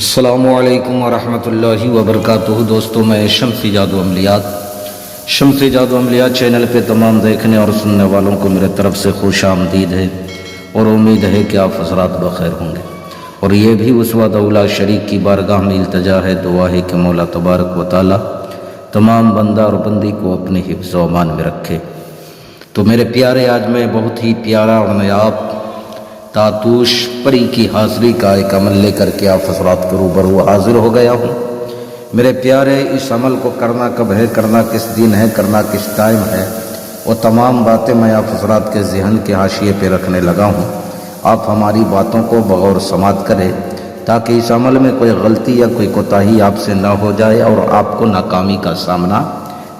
السلام علیکم ورحمۃ اللہ وبرکاتہ۔ دوستوں، میں شمسی جادو عملیات چینل پہ تمام دیکھنے اور سننے والوں کو میرے طرف سے خوش آمدید ہے اور امید ہے کہ آپ حضرات بخیر ہوں گے، اور یہ بھی اس وعدہ اولا شریک کی بارگاہ میں التجا ہے، دعا ہے کہ مولا تبارک و تعالی تمام بندہ اور بندی کو اپنے حفظ و امان میں رکھے۔ تو میرے پیارے، آج میں بہت ہی پیارا اور نایاب تاتوش پری کی حاضری کا ایک عمل لے کر کے آپ حضرات کے روبرو حاضر ہو گیا ہوں۔ میرے پیارے، اس عمل کو کرنا کب ہے، کرنا کس دن ہے، کرنا کس ٹائم ہے، وہ تمام باتیں میں آپ حضرات کے ذہن کے حاشیے پہ رکھنے لگا ہوں۔ آپ ہماری باتوں کو بغور سماعت کریں تاکہ اس عمل میں کوئی غلطی یا کوئی کوتاہی آپ سے نہ ہو جائے اور آپ کو ناکامی کا سامنا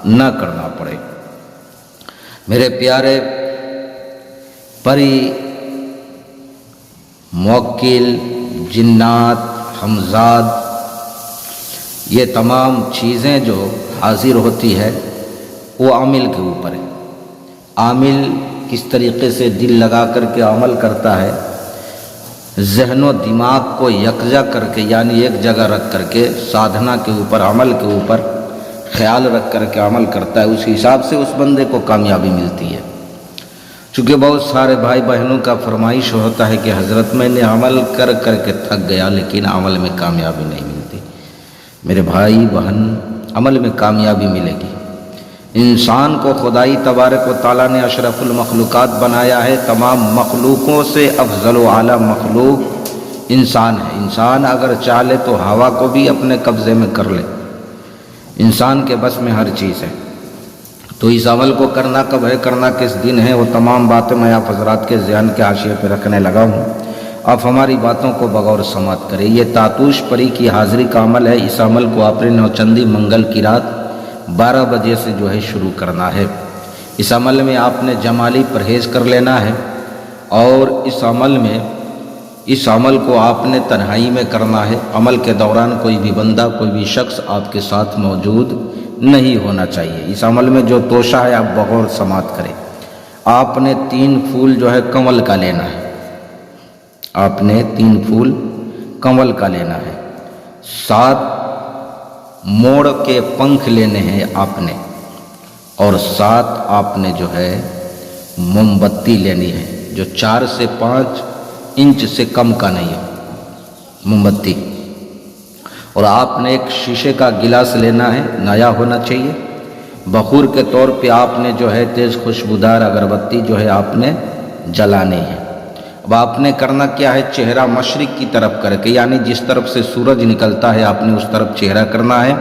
نہ کرنا پڑے۔ میرے پیارے، پری، موکل، جنات، حمزاد، یہ تمام چیزیں جو حاضر ہوتی ہے وہ عامل کے اوپر ہے۔ عامل کس طریقے سے دل لگا کر کے عمل کرتا ہے، ذہن و دماغ کو یکجا کر کے، یعنی ایک جگہ رکھ کر کے سادھنا کے اوپر، عمل کے اوپر خیال رکھ کر کے عمل کرتا ہے، اس حساب سے اس بندے کو کامیابی ملتی ہے۔ چونکہ بہت سارے بھائی بہنوں کا فرمائش ہوتا ہے کہ حضرت میں نے عمل کر کر کے تھک گیا لیکن عمل میں کامیابی نہیں ملتی۔ میرے بھائی بہن، عمل میں کامیابی ملے گی۔ انسان کو خدائی تبارک و تعالیٰ نے اشرف المخلوقات بنایا ہے، تمام مخلوقوں سے افضل و اعلیٰ مخلوق انسان ہے۔ انسان اگر چاہے تو ہوا کو بھی اپنے قبضے میں کر لے، انسان کے بس میں ہر چیز ہے۔ تو اس عمل کو کرنا کب ہے، کرنا کس دن ہے، وہ تمام باتیں میں آپ حضرات کے ذہن کے حاشیے پہ رکھنے لگا ہوں۔ آپ ہماری باتوں کو بغور سماعت کریں۔ یہ تاتوش پری کی حاضری کا عمل ہے۔ اس عمل کو آپ نے نوچندی منگل کی رات 12 بجے سے شروع کرنا ہے۔ اس عمل میں آپ نے جمالی پرہیز کر لینا ہے، اور اس عمل کو آپ نے تنہائی میں کرنا ہے۔ عمل کے دوران کوئی بھی بندہ، کوئی بھی شخص آپ کے ساتھ موجود نہیں ہونا چاہیے۔ اس عمل میں جو توشہ ہے آپ بغور سماعت کریں۔ آپ نے 3 پھول کنول کا لینا ہے۔ آپ نے 3 پھول کنول کا لینا ہے، 7 موڑ کے پنکھ لینے ہیں آپ نے، اور 7 آپ نے موم بتی لینی ہے، جو 4 سے 5 انچ سے کم کا نہیں ہو، موم بتی۔ اور آپ نے ایک شیشے کا گلاس لینا ہے، نیا ہونا چاہیے۔ بخور کے طور پہ آپ نے تیز خوشبودار اگربتی آپ نے جلانی ہے۔ اب آپ نے کرنا کیا ہے، چہرہ مشرق کی طرف کر کے، یعنی جس طرف سے سورج نکلتا ہے آپ نے اس طرف چہرہ کرنا ہے،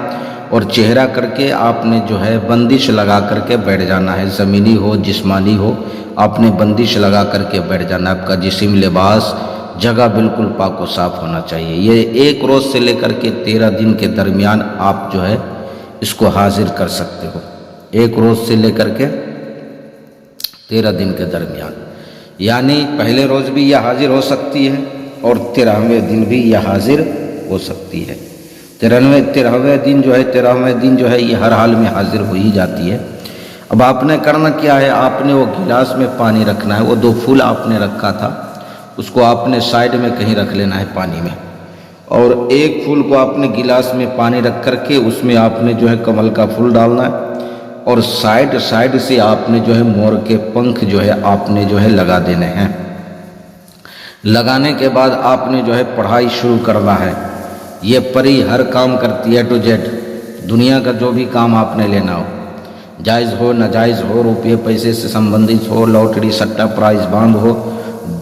اور چہرہ کر کے آپ نے بندش لگا کر کے بیٹھ جانا ہے۔ زمینی ہو جسمانی ہو، آپ نے بندش لگا کر کے بیٹھ جانا ہے۔ آپ کا جسم، لباس، جگہ بالکل پاک و صاف ہونا چاہیے۔ یہ 1 روز سے لے کر کے 13 دن کے درمیان آپ اس کو حاضر کر سکتے ہو۔ 1 روز سے لے کر کے 13 دن کے درمیان، یعنی پہلے روز بھی یہ حاضر ہو سکتی ہے اور 13ویں دن بھی یہ حاضر ہو سکتی ہے۔ 13ویں دن یہ ہر حال میں حاضر ہو ہی جاتی ہے۔ اب آپ نے کرنا کیا ہے، آپ نے وہ گلاس میں پانی رکھنا ہے۔ وہ 2 پھول آپ نے رکھا تھا، اس کو آپ نے سائیڈ میں کہیں رکھ لینا ہے پانی میں، اور 1 پھول کو آپ نے گلاس میں پانی رکھ کر کے اس میں آپ نے کمل کا پھول ڈالنا ہے، اور سائیڈ سے آپ نے مور کے پنکھ آپ نے لگا دینے ہیں۔ لگانے کے بعد آپ نے پڑھائی شروع کرنا ہے۔ یہ پری ہر کام کرتی ہے، ٹو جیڈ، دنیا کا جو بھی کام آپ نے لینا ہو، جائز ہو ناجائز ہو، روپے پیسے سے سمبندھت ہو، لاٹری سٹا پرائز باندھ ہو،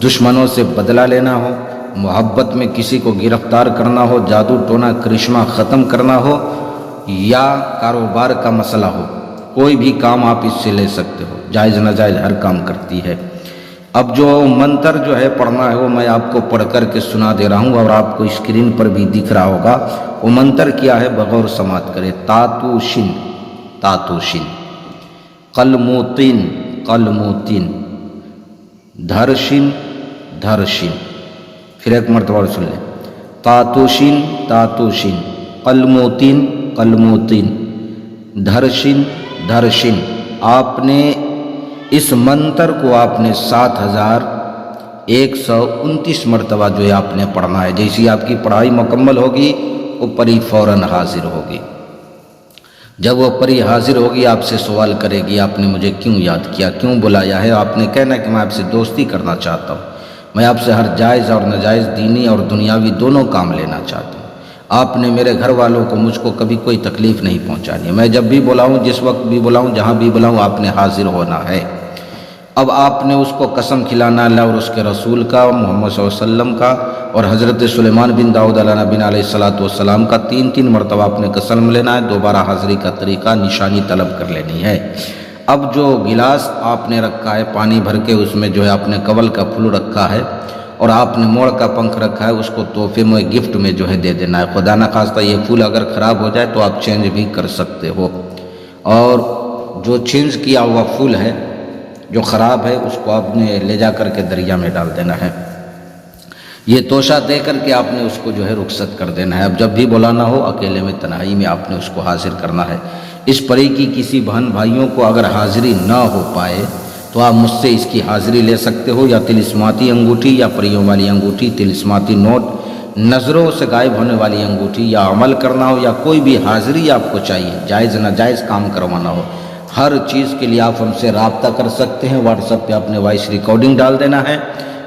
دشمنوں سے بدلہ لینا ہو، محبت میں کسی کو گرفتار کرنا ہو، جادو ٹونا کرشمہ ختم کرنا ہو، یا کاروبار کا مسئلہ ہو، کوئی بھی کام آپ اس سے لے سکتے ہو۔ جائز ناجائز ہر کام کرتی ہے۔ اب جو منتر پڑھنا ہے وہ میں آپ کو پڑھ کر کے سنا دے رہا ہوں، اور آپ کو اسکرین پر بھی دکھ رہا ہوگا۔ وہ منتر کیا ہے، بغور سماعت کرے۔ تاتوشن، تاتوشن، قلموتین، قلموتین، دھرشن، دھرشن۔ پھر ایک مرتبہ سن لیں، تاتوشن، تاتوشن، قلموتین، قلموتین، دھرشن، دھرشن۔ آپ نے اس منتر کو 7000 129 مرتبہ جو ہے آپ نے پڑھنا ہے. جیسی آپ کی پڑھائی مکمل ہوگی وہ پری فوراً حاضر ہوگی. جب وہ پری حاضر ہوگی آپ سے سوال کرے گی آپ نے مجھے کیوں یاد کیا, کیوں بلایا ہے. آپ نے کہنا کہ میں آپ سے دوستی کرنا چاہتا ہوں, میں آپ سے ہر جائز اور ناجائز دینی اور دنیاوی دونوں کام لینا چاہتا ہوں. آپ نے میرے گھر والوں کو مجھ کو کبھی کوئی تکلیف نہیں پہنچانی. میں جب بھی بلاؤں, جس وقت بھی بلاؤں, جہاں بھی بلاؤں, آپ نے حاضر ہونا ہے. اب آپ نے اس کو قسم کھلانا اللہ اور اس کے رسول کا, محمد صلی اللہ علیہ وسلم کا اور حضرت سلیمان بن داؤد علیہ نبینا علیہ السلام کا 3 مرتبہ آپ نے قسم لینا ہے. دوبارہ حاضری کا طریقہ نشانی طلب کر لینی ہے. اب جو گلاس آپ نے رکھا ہے پانی بھر کے, اس میں جو ہے آپ نے کنول کا پھول رکھا ہے اور آپ نے موڑ کا پنکھ رکھا ہے, اس کو تحفے میں گفٹ میں جو ہے دے دینا ہے. خدا نخواستہ یہ پھول اگر خراب ہو جائے تو آپ چینج بھی کر سکتے ہو. اور جو چینج کیا ہوا پھول ہے جو خراب ہے اس کو آپ نے لے جا کر کے دریا میں ڈال دینا ہے. یہ توشہ دے کر کے آپ نے اس کو جو ہے رخصت کر دینا ہے. اب جب بھی بلانا ہو اکیلے میں تنہائی میں آپ نے اس کو حاضر کرنا ہے. اس پری کی کسی بہن بھائیوں کو اگر حاضری نہ ہو پائے تو آپ مجھ سے اس کی حاضری لے سکتے ہو, یا طلسماتی انگوٹھی یا پریوں والی انگوٹھی, طلسماتی نوٹ, نظروں سے غائب ہونے والی انگوٹھی, یا عمل کرنا ہو یا کوئی بھی حاضری آپ کو چاہیے, جائز ناجائز کام کروانا ہو, ہر چیز کے لیے آپ ہم سے رابطہ کر سکتے ہیں. واٹس ایپ پہ آپ نے وائس ریکارڈنگ ڈال دینا ہے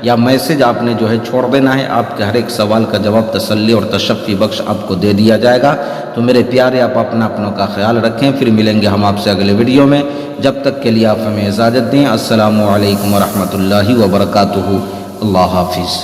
یا میسج آپ نے جو ہے چھوڑ دینا ہے. آپ کے ہر ایک سوال کا جواب تسلی اور تشفی بخش آپ کو دے دیا جائے گا. تو میرے پیارے آپ اپنوں کا خیال رکھیں. پھر ملیں گے ہم آپ سے اگلے ویڈیو میں. جب تک کے لیے آپ ہمیں اجازت دیں. السلام علیکم ورحمۃ اللہ وبرکاتہ. اللہ حافظ.